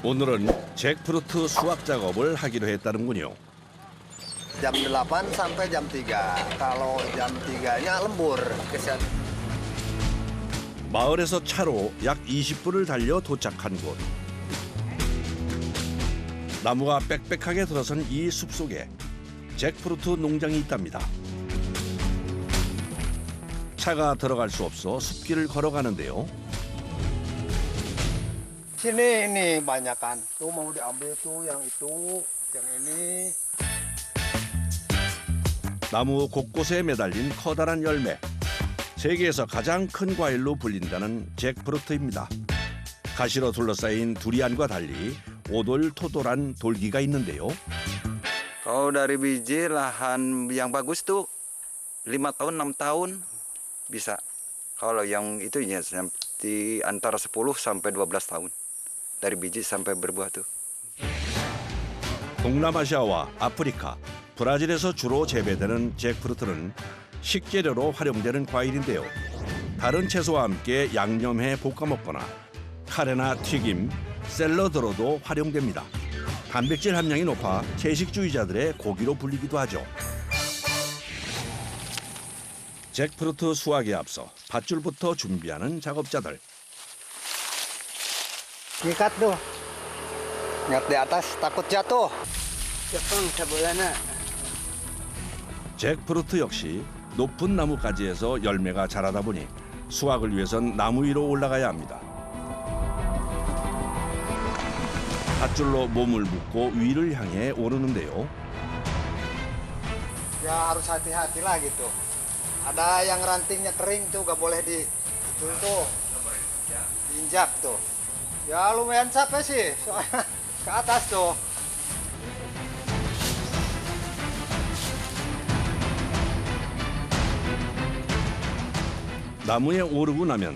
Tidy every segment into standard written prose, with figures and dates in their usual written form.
오늘은 잭프루트 수확 작업을 하기로 했다는군요. Jam 8 sampai jam 3. Kalau jam 3-nya lembur. 마을에서 차로 약 20분을 달려 도착한 곳. 나무가 빽빽하게 들어선 이 숲속에 잭프루트 농장이 있답니다. 차가 들어갈 수 없어 숲길을 걸어가는데요. Sini ini banyak kan. Tuh mau diambil tuh yang itu, yang ini. 나무 곳곳에 매달린 커다란 열매. 세계에서 가장 큰 과일로 불린다는 잭프루트입니다. 가시로 둘러싸인 두리안과 달리 오돌토돌한 돌기가 있는데요. Kalau dari biji lahan yang bagus tuh 5 tahun, 6 tahun bisa. Kalau yang itu ya di antara 10 sampai 12 tahun. Dari biji sampai berbuah tuh. 동남아시아와 아프리카, 브라질에서 주로 재배되는 잭프루트는 식재료로 활용되는 과일인데요. 다른 채소와 함께 양념해 볶아 먹거나 카레나 튀김, 샐러드로도 활용됩니다. 단백질 함량이 높아 채식주의자들의 고기로 불리기도 하죠. 잭프루트 수확에 앞서 밧줄부터 준비하는 작업자들. Ngikat tuh. Ngikat di atas takut jatuh. 잭프루트 역시 높은 나무가지에서 열매가 자라다 보니 수확을 위해선 나무 위로 올라가야 합니다. 밧줄로 몸을 묶고 위를 향해 오르는데요. Ya harus hati-hati lah gitu. Ada yang rantingnya kering tuh gak boleh di itu tuh diinjak tuh. Ya lumayan capek sih soalnya ke atas tuh. 나무에 오르고 나면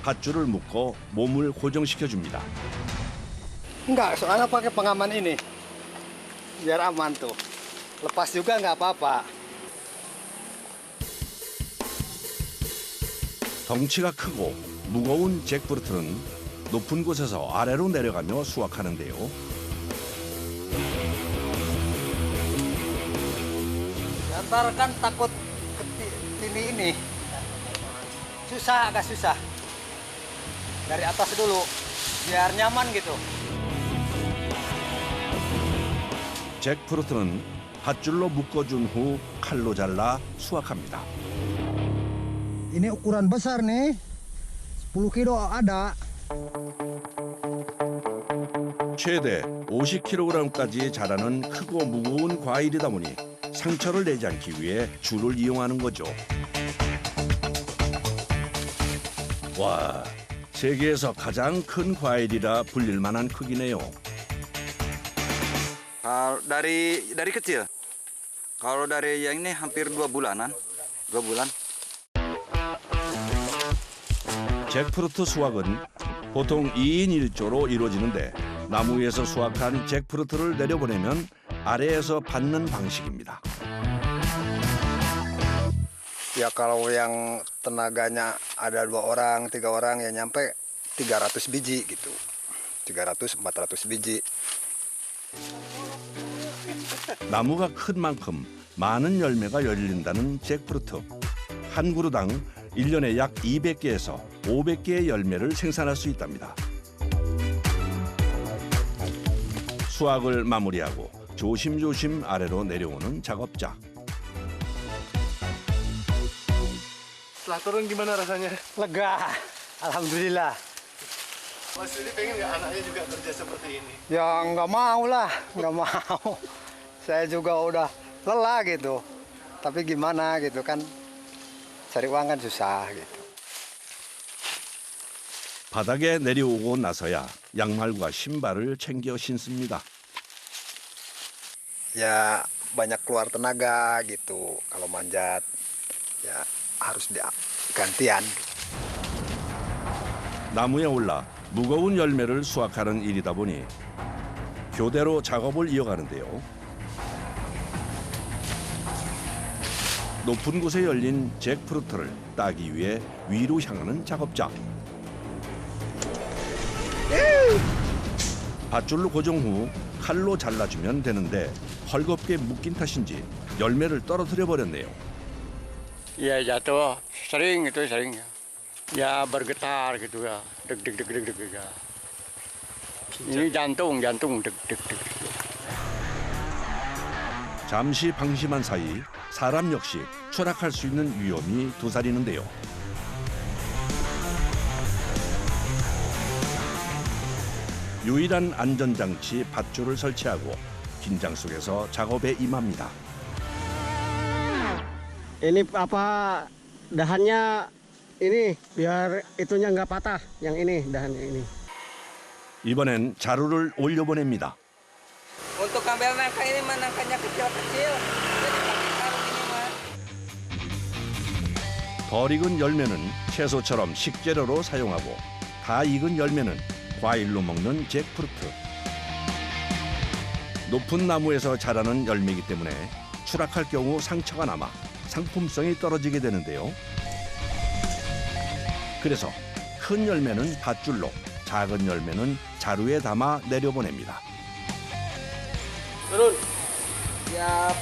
밧줄을 묶어 몸을 고정시켜 줍니다. Enggak, soalnya pakai pengaman ini. Biar aman tuh. Lepas juga nggak apa-apa. 덩치가 크고 무거운 잭프루트는 높은 곳에서 아래로 내려가며 수확하는데요. Ntar kan takut ini. Susah, agak susah. Dari atas dulu, biar nyaman gitu. 잭프루트는 밧줄로 묶어준 후 칼로 잘라 수확합니다. Ini ukuran besar nih, 10 kilo ada. 최대 50kg까지 자라는 크고 무거운 과일이다 보니 상처를 내지 않기 위해 줄을 이용하는 거죠. 와, 세계에서 가장 큰 과일이라 불릴 만한 크기네요. Dari kecil. Kalau dari yang ini hampir 2 bulanan. 2 bulan. 잭프루트 수확은 보통 2인 1조로 이루어지는데 나무 위에서 수확한 잭프루트를 내려보내면 아래에서 받는 방식입니다. Ya kalau yang tenaganya ada 2 orang, 3 orang ya nyampe 300 biji gitu. 300, 400 biji. 나무가 큰 만큼 많은 열매가 열린다는 잭프루트. 한 그루당 1년에 약 200개에서 500개의 열매를 생산할 수 있답니다. 수확을 마무리하고 조심조심 아래로 내려오는 작업자. Setelah turun gimana rasanya? Lega, alhamdulillah. Mas Didi pengen nggak anaknya juga kerja seperti ini? Ya nggak mau lah, nggak mau. Saya juga udah lelah gitu. Tapi gimana gitu kan, cari uang kan susah gitu. 바닥에 내려오고 나서야 양말과 신발을 챙겨 신습니다. Ya banyak keluar tenaga gitu. Kalau manjat ya harus gantian. 나무에 올라 무거운 열매를 수확하는 일이다 보니 교대로 작업을 이어가는데요. 높은 곳에 열린 잭프루트를 따기 위해 위로 향하는 작업자. 밧줄로 고정 후 칼로 잘라주면 되는데 헐겁게 묶인 탓인지 열매를 떨어뜨려 버렸네요. Ya jatuh, sering itu sering. Ya bergetar gitu ya, deg deg deg deg deg ya. Ini jantung deg deg deg. 잠시 방심한 사이 사람 역시 추락할 수 있는 위험이 도사리는데요. 유일한 안전장치 밧줄을 설치하고 긴장 속에서 작업에 임합니다. Ini apa dahannya ini biar itunya nggak patah. Yang ini dahannya ini. 이번엔 자루를 올려보냅니다. Untuk ngambil nangka ini mah nangkanya kecil-kecil. Jadi pakai karung ini mah. 덜 익은 열매는 채소처럼 식재료로 사용하고 다 익은 열매는 과일로 먹는 잭프루트. 높은 나무에서 자라는 열매이기 때문에 추락할 경우 상처가 남아 상품성이 떨어지게 되는데요. 그래서 큰 열매는 밧줄로, 작은 열매는 자루에 담아 내려보냅니다. Ya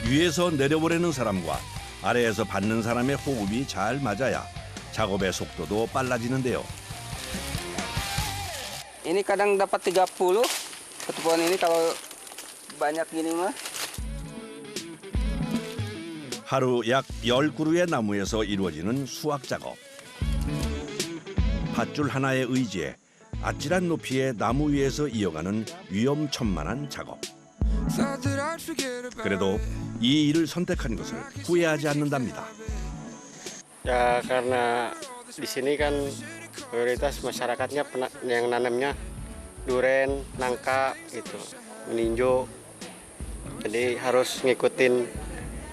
위에서 내려보내는 사람과 아래에서 받는 사람의 호흡이 잘 맞아야 작업의 속도도 빨라지는데요. ini kadang dapat 30 satu pohon ini kalau banyak gini mah. 하루 약 10그루의 나무에서 이루어지는 수확 작업. 밧줄 하나에 의지해 아찔한 높이의 나무 위에서 이어가는 위험천만한 작업. 그래도 이 일을 선택한 것을 후회하지 않는답니다. Ya karena di sini kan mayoritas masyarakatnya yang nanamnya duren, nangka gitu, meninjo. Jadi harus ngikutin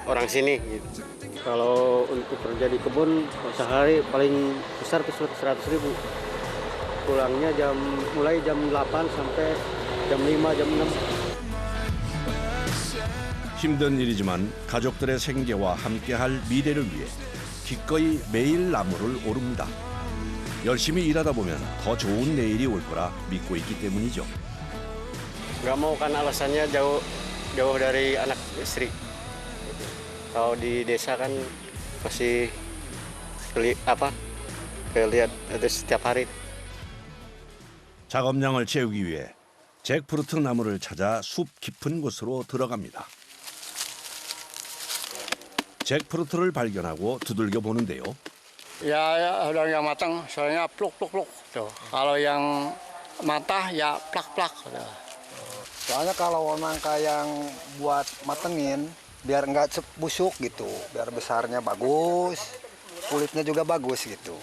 orang sini gitu. Kalau untuk kerja di kebun sehari paling besar 100.000. Pulangnya mulai jam 8 sampai jam 5, jam 6. 힘든 일이지만 가족들의 생계와 함께할 미래를 위해 기꺼이 매일 나무를 오릅니다. 열심히 일하다 보면 더 좋은 내일이 올 거라 믿고 있기 때문이죠. Nggak mau kan alasannya jauh dari anak istri. Kalau di desa kan masih kelihatan itu setiap hari. 작업량을 채우기 위해 잭프루트 나무를 찾아 숲 깊은 곳으로 들어갑니다. 잭프루트를 발견하고 두들겨 보는데요. Ya udah yang matang, soalnya pluk pluk pluk. Tuh. Kalau yang matah ya plak plak. Soalnya kalau nangka yang buat matengin biar nggak busuk gitu, biar besarnya bagus, kulitnya juga bagus gitu.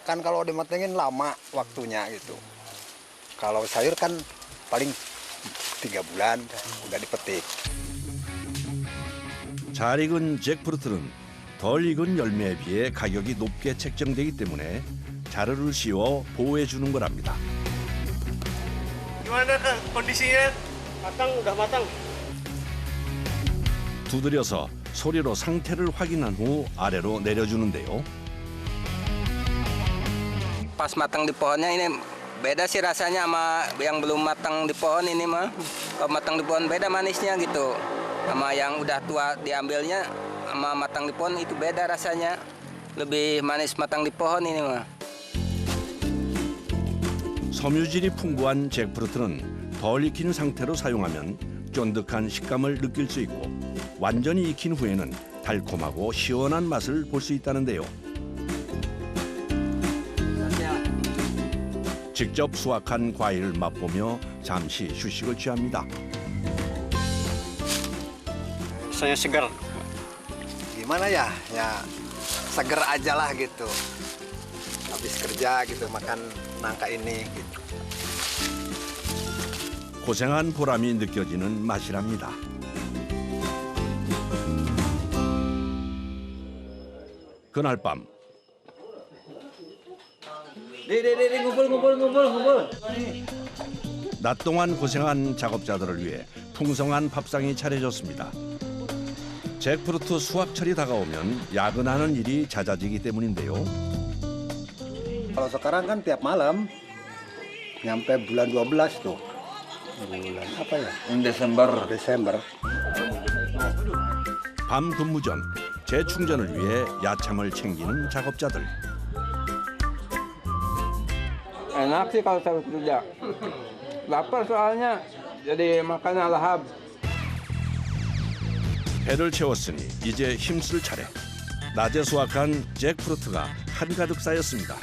Kan kalau dimatengin lama waktunya gitu. Kalau sayur kan paling 3 bulan udah dipetik. 잘 익은 잭프루트는 덜 익은 열매에 비해 가격이 높게 책정되기 때문에 자루를 씌워 보호해 주는 거랍니다. Gimana Kak kondisinya? Matang, udah matang. 두드려서 소리로 상태를 확인한 후 아래로 내려주는데요. Pas matang di pohonnya ini beda sih rasanya sama yang belum matang di pohon ini mah. Kalau matang di pohon beda manisnya gitu. Sama yang udah tua diambilnya sama matang di pohon itu beda rasanya. Lebih manis matang di pohon ini mah. 섬유질이 풍부한 잭프루트는 덜 익힌 상태로 사용하면 쫀득한 식감을 느낄 수 있고 완전히 익힌 후에는 달콤하고 시원한 맛을 볼 수 있다는데요. 직접 수확한 과일을 맛보며 잠시 휴식을 취합니다. Rasanya segar. Gimana ya? Ya seger aja lah gitu. Habis kerja gitu makan nangka ini gitu. 고생한 보람이 느껴지는 맛이랍니다. 그날 밤 ngumpul. 낮 동안 고생한 작업자들을 위해 풍성한 밥상이 차려졌습니다. 잭프루트 수확철이 다가오면 야근하는 일이 잦아지기 때문인데요. Kalau sekarang kan tiap malam nyampe bulan 12 tuh. Bulan apa ya? Desember. 밤 근무 전 재충전을 위해 야참을 챙기는 작업자들. Enak sih kalau saya kerja. Lapar soalnya, jadi makannya lahap. 배를 채웠으니 이제 힘쓸 차례. 낮에 수확한 잭프루트가 한가득 쌓였습니다.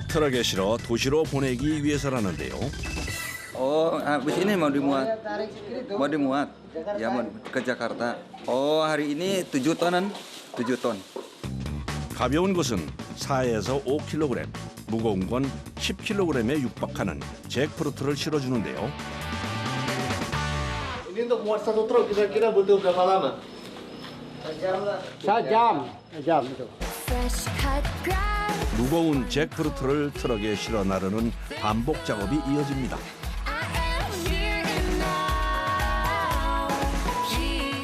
트럭에 실어 도시로 보내기 위해서라는데요. Habis ini mau dimuat. Ya mau ke Jakarta. Hari ini 7 tonan, 7 ton. 가벼운 것은 4에서 5kg, 무거운 건 10kg에 육박하는 잭프루트를 실어주는데요. Ini untuk muat satu truk kira-kira butuh berapa lama? Sejam itu. 무거운 잭프루트를 트럭에 실어 나르는 반복 작업이 이어집니다.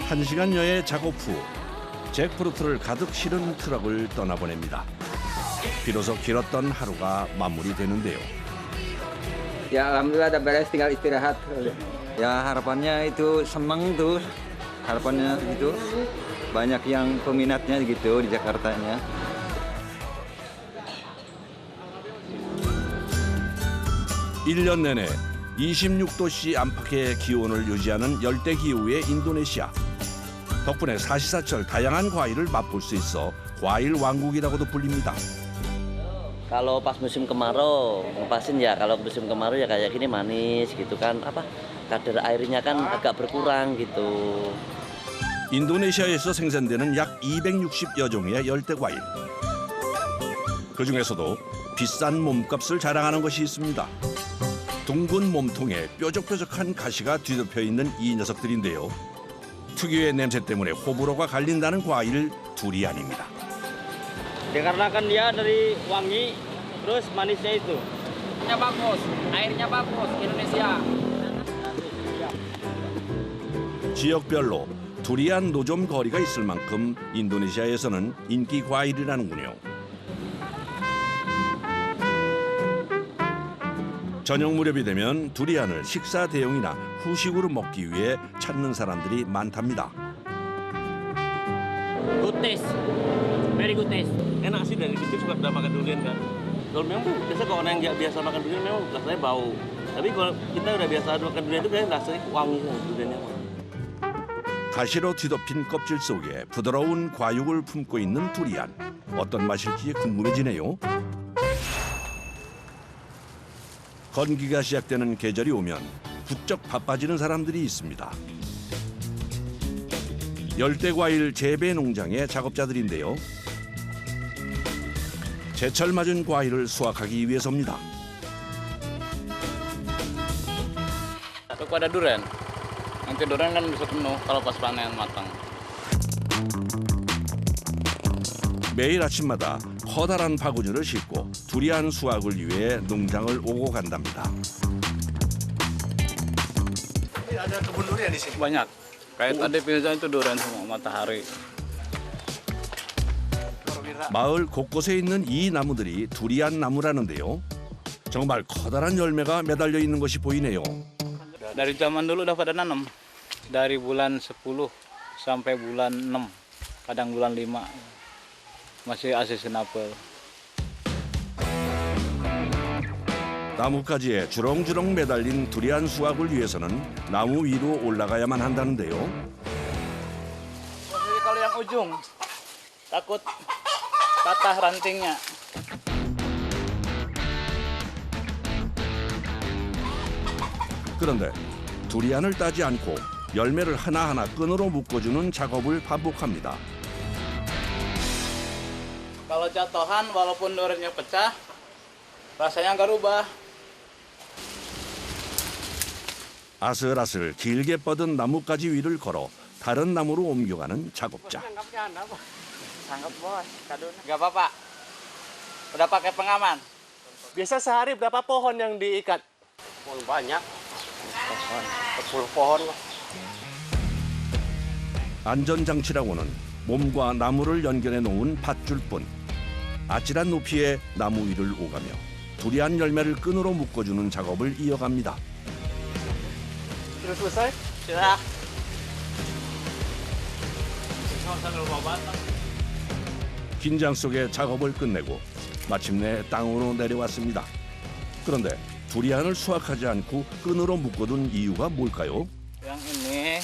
1시간여의 작업 후 잭프루트를 가득 실은 트럭을 떠나보냅니다. 비로소 길었던 하루가 마무리되는데요. Ya alhamdulillah udah beres, tinggal istirahat. Ya harapannya itu seneng tuh. Harapannya gitu. Banyak yang peminatnya gitu di Jakartanya. 일 년 내내 26도씨 안팎의 기온을 유지하는 열대 기후의 인도네시아. 덕분에 사시사철 다양한 과일을 맛볼 수 있어 과일 왕국이라고도 불립니다. Kalau pas musim kemarau, ngepasin ya kalau musim kemarau ya kayak gini manis gitu kan, kadar airnya kan agak berkurang gitu. 인도네시아에서 생산되는 약 260여 종의 열대 과일. 그 중에서도 비싼 몸값을 자랑하는 것이 있습니다. 둥근 몸통에 뾰족뾰족한 가시가 뒤덮여 있는 이 녀석들인데요. 특유의 냄새 때문에 호불호가 갈린다는 과일 두리안입니다. Dikarenakan dia dari wangi, terus manisnya itu. Airnya bagus, Indonesia. 지역별로 두리안 노점 거리가 있을 만큼 인도네시아에서는 인기 과일이라는군요. 저녁 무렵이 되면 두리안을 식사 대용이나 후식으로 먹기 위해 찾는 사람들이 많답니다. Good taste, very good taste. Enak sih, dari kecil suka makan durian kan. Kalau memang biasa kalau orang yang nggak biasa makan durian memang rasanya bau. Tapi kalau kita udah biasa makan durian itu kayak rasanya wangi duriannya. 가시로 뒤덮인 껍질 속에 부드러운 과육을 품고 있는 두리안. 어떤 맛일지 궁금해지네요. 건기가 시작되는 계절이 오면 부쩍 바빠지는 사람들이 있습니다. 열대과일 재배 농장의 작업자들인데요. 제철 맞은 과일을 수확하기 위해서입니다. Kepada durian. Nanti durian kan bisa penuh kalau pas panen matang. 매일 아침마다 커다란 바구니를 싣고 두리안 수확을 위해 농장을 오고 간답니다. Ada kebun durian di sini. Banyak. Kayak tadi misalnya itu durian semua matahari. 마을 곳곳에 있는 이 나무들이 두리안 나무라는데요. 정말 커다란 열매가 매달려 있는 것이 보이네요. Dari zaman dulu udah pada nanam. Dari bulan 10 sampai bulan 6. Kadang bulan 5. Masih season apel. 나뭇가지에 주렁주렁 매달린 두리안 수확을 위해서는 나무 위로 올라가야만 한다는데요. Kalau yang ujung takut patah rantingnya. 그런데 두리안을 따지 않고 열매를 하나하나 끈으로 묶어주는 작업을 반복합니다. Kalau jatuhan walaupun duriannya pecah, rasanya nggak rubah. 아슬아슬 길게 뻗은 나뭇가지 위를 걸어 다른 나무로 옮겨가는 작업자. Sanggup bos, kadun. Nggak apa-apa. Udah pakai pengaman. Biasa sehari berapa pohon yang diikat? Banyak. 10 pohon lah. 안전장치라고는 몸과 나무를 연결해 놓은 밧줄뿐. 아찔한 높이의 나무 위를 오가며 두리안 열매를 끈으로 묶어주는 작업을 이어갑니다. Sudah selesai? Sudah. 긴장 속에 작업을 끝내고 마침내 땅으로 내려왔습니다. 그런데 두리안을 수확하지 않고 끈으로 묶어둔 이유가 뭘까요? Yang ini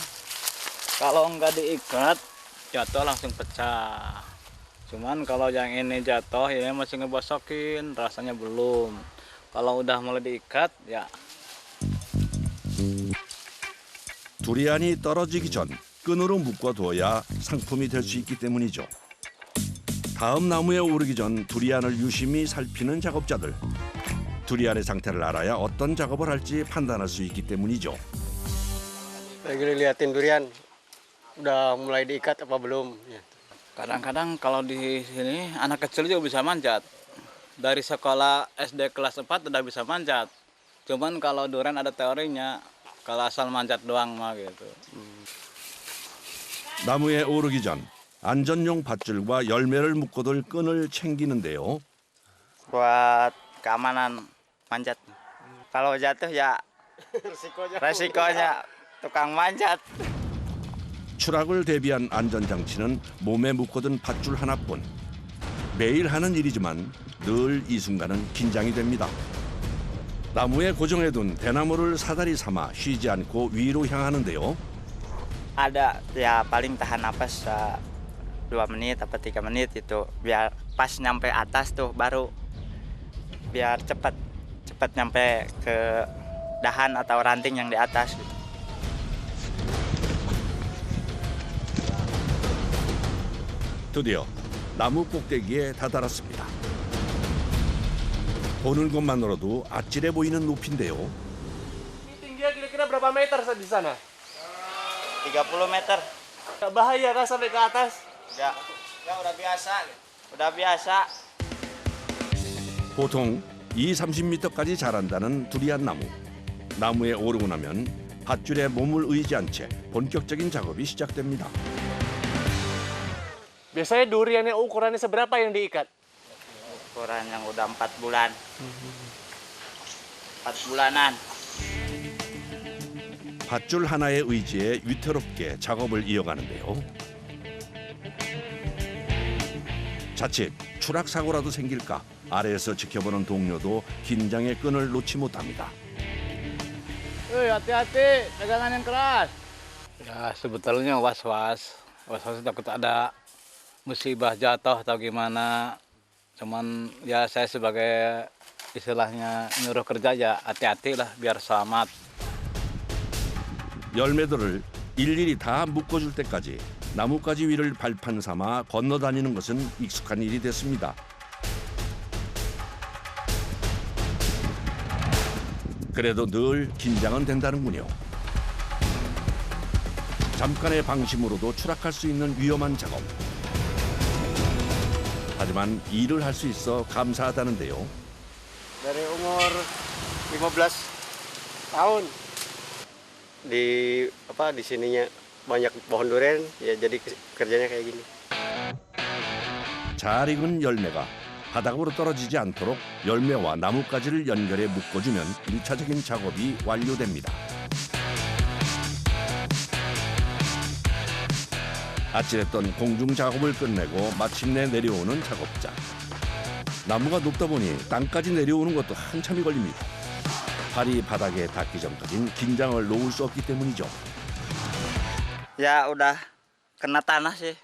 kalau nggak diikat jatuh langsung pecah. Cuman kalau yang ini jatuh ini masih ngebosokin, rasanya belum. Kalau udah mulai diikat ya. 두리안이 떨어지기 전 끈으로 묶어둬야 상품이 될 수 있기 때문이죠. 다음 나무에 오르기 전 두리안을 유심히 살피는 작업자들. 두리안의 상태를 알아야 어떤 작업을 할지 판단할 수 있기 때문이죠. Lagi liatin durian, udah mulai diikat apa belum? Ya. Kadang-kadang kalau di sini anak kecil juga bisa manjat. Dari sekolah SD kelas 4 udah bisa manjat. Cuman kalau durian ada teorinya, kalau asal manjat doang mah gitu. 나무에 오르기 전 안전용 밧줄과 열매를 묶어둘 끈을 챙기는데요. Buat keamanan manjat. Kalau jatuh ya resikonya tukang manjat. 추락을 대비한 안전장치는 몸에 묶어둔 밧줄 하나뿐. 매일 하는 일이지만 늘 이 순간은 긴장이 됩니다. 나무에 고정해둔 대나무를 사다리 삼아 쉬지 않고 위로 향하는데요. Ada ya paling tahan napas 2 menit atau 3 menit itu biar pas nyampe atas tuh baru biar cepat nyampe ke dahan atau ranting yang di atas gitu. 드디어 나무 꼭대기에 다다랐습니다. 보는 것만으로도 아찔해 보이는 높이인데요. Tingginya kira-kira berapa meter di sana? 30 meter. Gak bahaya kan sampai ke atas? Ya udah biasa. Udah biasa. 보통 20-30m까지 자란다는 두리안 나무. 나무에 오르고 나면 밧줄에 몸을 의지한 채 본격적인 작업이 시작됩니다. Biasanya duriannya ukurannya seberapa yang diikat? Ukuran yang udah 4 bulan. 4 bulanan. 밧줄 하나의 의지에 위태롭게 작업을 이어가는데요. 자칫 추락 사고라도 생길까 아래에서 지켜보는 동료도 긴장의 끈을 놓지 못합니다. Hati-hati, pegangan yang keras. Ya sebetulnya was-was takut ada musibah jatuh atau gimana. Cuman ya saya sebagai istilahnya nyuruh kerja ya hati-hati lah biar selamat. 열매들을 일일이 다 묶어줄 때까지 나뭇가지 위를 발판 삼아 건너다니는 것은 익숙한 일이 됐습니다. 그래도 늘 긴장은 된다는군요. 잠깐의 방심으로도 추락할 수 있는 위험한 작업. 하지만 일을 할 수 있어 감사하다는데요. Dari umur 15 tahun di sininya banyak pohon durian ya jadi kerjanya kayak gini. 잘 익은 열매가 바닥으로 떨어지지 않도록 열매와 나뭇가지를 연결해 묶어주면 1차적인 작업이 완료됩니다. 아찔했던 공중 작업을 끝내고 마침내 내려오는 작업자. 나무가 높다 보니 땅까지 내려오는 것도 한참이 걸립니다. 발이 바닥에 닿기 전까지는 긴장을 놓을 수 없기 때문이죠. Ya udah kena tanah sih.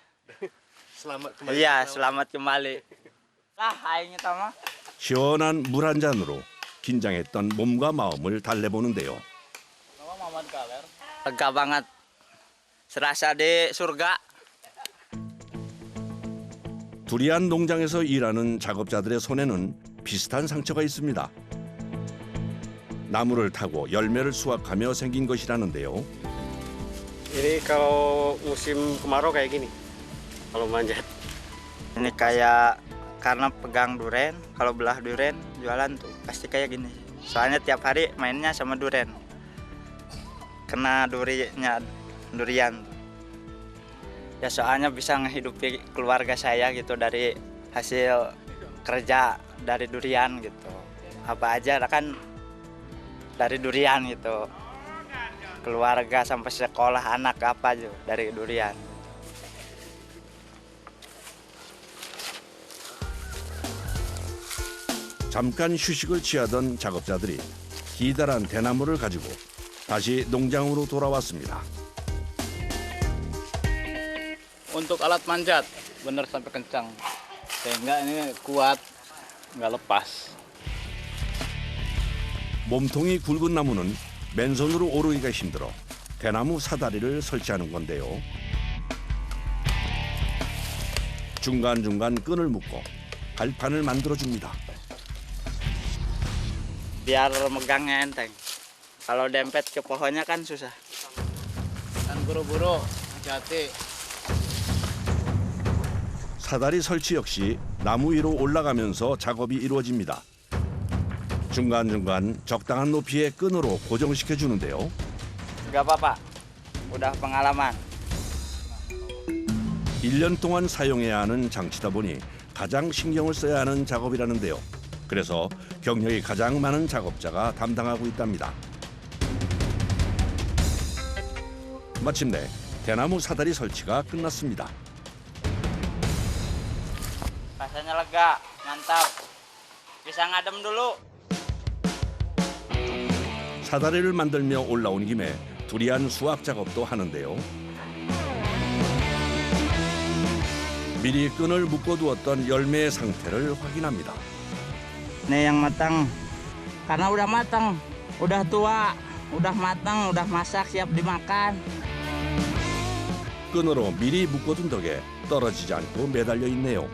Selamat kembali. Iya, selamat kembali. Aingnya mah. 시원한 물 한 잔으로 긴장했던 몸과 마음을 달래보는데요. Lega banget. Serasa di surga. 두리안 농장에서 일하는 작업자들의 손에는 비슷한 상처가 있습니다. 나무를 타고 열매를 수확하며 생긴 것이라는데요. Ini kalau musim kemarau kayak gini. Kalau manjat. Ini kayak karena pegang duren, kalau belah duren jualan tuh pasti kayak gini. Soalnya tiap hari mainnya sama duren. Kena durian. Ya soalnya bisa ngehidupi keluarga saya gitu dari hasil kerja dari durian gitu. Apa aja kan dari durian gitu. Keluarga sampai sekolah anak apa aja dari durian. 잠깐 휴식을 취하던 작업자들이 기다란 대나무를 가지고 다시 농장으로 돌아왔습니다. Untuk alat manjat, bener sampai kencang. Sehingga ini kuat, nggak lepas. 몸통이 굵은 나무는 맨손으로 오르기가 힘들어 대나무 사다리를 설치하는 건데요. 중간중간 끈을 묶고 발판을 만들어줍니다. Biar megangnya enteng. Kalau dempet ke pohonnya kan susah. Dan buru-buru, hati-hati. 사다리 설치 역시 나무 위로 올라가면서 작업이 이루어집니다. 중간중간 적당한 높이의 끈으로 고정시켜 주는데요. Gak apa-apa, udah pengalaman. 1년 동안 사용해야 하는 장치다 보니 가장 신경을 써야 하는 작업이라는데요. 그래서 경력이 가장 많은 작업자가 담당하고 있답니다. 마침내 대나무 사다리 설치가 끝났습니다. Rasanya lega, mantap. Bisa ngadem dulu. 사다리를 만들며 올라온 김에 두리안 수확 작업도 하는데요. 미리 끈을 묶어두었던 열매의 상태를 확인합니다. Nih yang matang. Karena udah matang, udah tua, udah matang, udah masak, siap dimakan. 끈으로 미리 묶어둔 덕에 떨어지지 않고 매달려 있네요.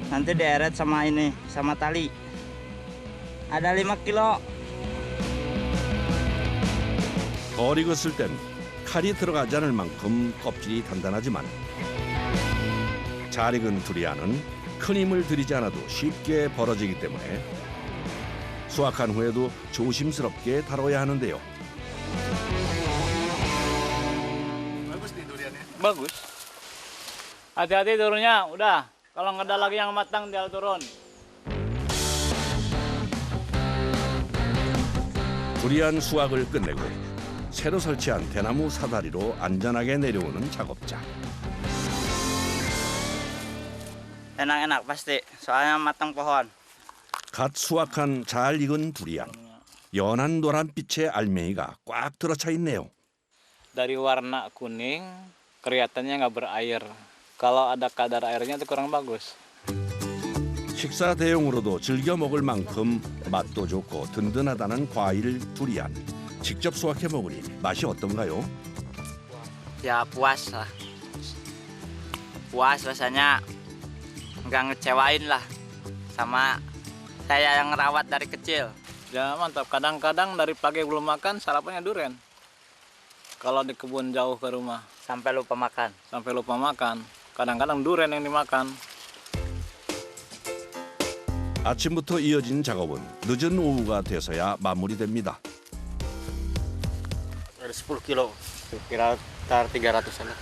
Nanti dieret sama ini, sama tali. Ada 5 kilo. 덜 익었을 땐 칼이 들어가지 않을 만큼 껍질이 단단하지만 잘 익은 두리안은 큰 힘을 들이지 않아도 쉽게 벌어지기 때문에 수확한 후에도 조심스럽게 다뤄야 하는데요. Bagus nih duriannya. Bagus. Hati-hati turunnya, udah. Kalau nggak ada lagi yang matang, dia turun. 두리안 수확을 끝내고 새로 설치한 대나무 사다리로 안전하게 내려오는 작업자. Enak-enak pasti, soalnya matang pohon. 갓 수확한 잘 익은 두리안. 연한 노란빛의 알맹이가 꽉 들어차 있네요. Dari warna kuning, kelihatannya nggak berair. Kalau ada kadar airnya itu kurang bagus. 식사 대용으로도 즐겨 먹을 만큼 맛도 좋고 든든하다는 과일 두리안. 직접 수확해 먹으니 맛이 어떤가요? Ya puas lah. Puas rasanya, nggak ngecewain lah. Sama saya yang ngerawat dari kecil. Ya mantap. Kadang-kadang dari pagi belum makan, sarapannya durian. Kalau di kebun jauh ke rumah. Sampai lupa makan. Sampai lupa makan. kadang-kadang durian yang dimakan. 아침부터 이어진 작업은 늦은 오후가 돼서야 마무리됩니다. Ada 10 kilo, kira 300-an.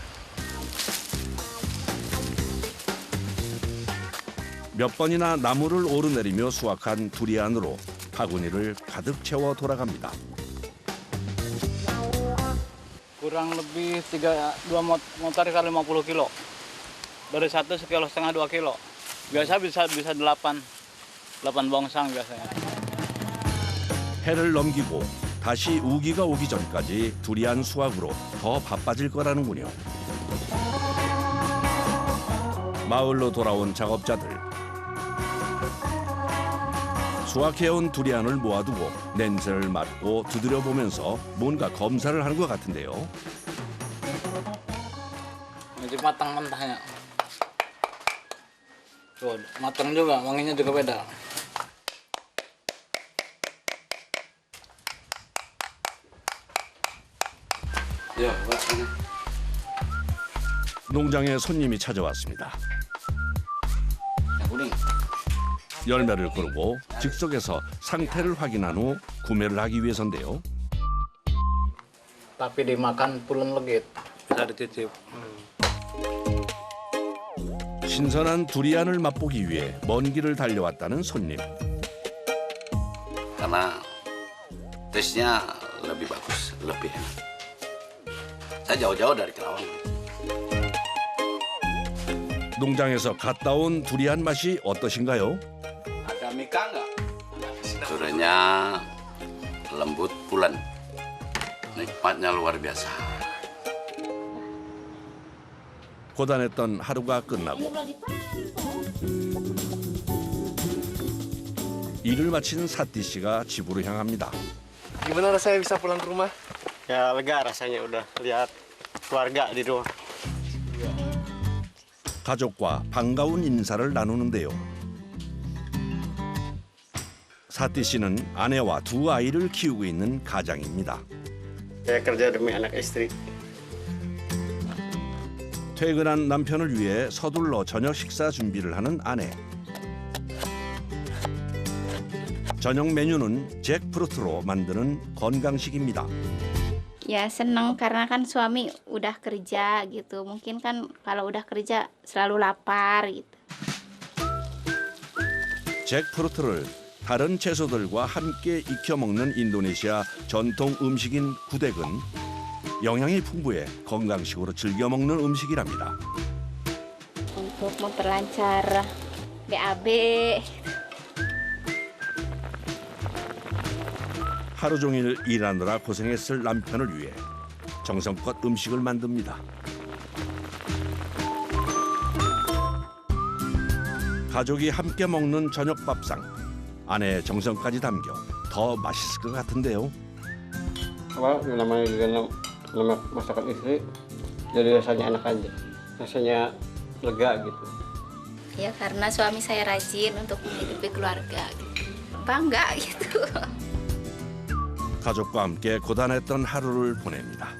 몇 번이나 나무를 오르내리며 수확한 두리안으로 바구니를 가득 채워 돌아갑니다. Kurang lebih 2 motor kali 50 kilo. Dari 1,5 kilo, 2 kilo. Biasa bisa 8 bongsang biasanya. 해를 넘기고 다시 우기가 오기 전까지 두리안 수확으로 더 바빠질 거라는군요. 마을로 돌아온 작업자들. 수확해온 두리안을 모아두고 냄새를 맡고 두드려 보면서 뭔가 검사를 하는 것 같은데요. Masih matang mentahnya. Tuh, matang juga, wanginya juga beda. 농장에 손님이 찾아왔습니다. 열매를 고르고 즉석에서 상태를 확인한 후 구매를 하기 위해서인데요. Tapi dimakan pulen legit, bisa dititip. 신선한 두리안을 맛보기 위해 먼 길을 달려왔다는 손님. Karena tesnya lebih bagus, lebih enak. Saya jauh-jauh dari Kerawang. 농장에서 갔다 온 두리안 맛이 어떠신가요? Ada mika nggak? Duriannya lembut pulen, nikmatnya luar biasa. 고단했던 하루가 끝나고 일을 마친 사띠 씨가 집으로 향합니다. Gimana rasanya bisa pulang ke rumah? Ya lega rasanya udah lihat keluarga di rumah. 가족과 반가운 인사를 나누는데요. 사띠 씨는 아내와 두 아이를 키우고 있는 가장입니다. Saya kerja demi anak istri. 퇴근한 남편을 위해 서둘러 저녁 식사 준비를 하는 아내. 저녁 메뉴는 잭프루트로 만드는 건강식입니다. Ya seneng karena kan suami udah kerja gitu. Mungkin kan kalau udah kerja selalu lapar gitu. 잭프루트를 다른 채소들과 함께 익혀 먹는 인도네시아 전통 음식인 구덱은 영양이 풍부해 건강식으로 즐겨 먹는 음식이랍니다. Untuk memperlancar BAB. 하루 종일 일하느라 고생했을 남편을 위해 정성껏 음식을 만듭니다. 가족이 함께 먹는 저녁 밥상. 아내의 정성까지 담겨 더 맛있을 것 같은데요. Apa namanya juga nama masakan istri, jadi rasanya enak aja, rasanya lega gitu. Ya karena suami saya rajin untuk menghidupi keluarga gitu. Bangga gitu. 가족과 함께 고단했던 하루를 보냅니다.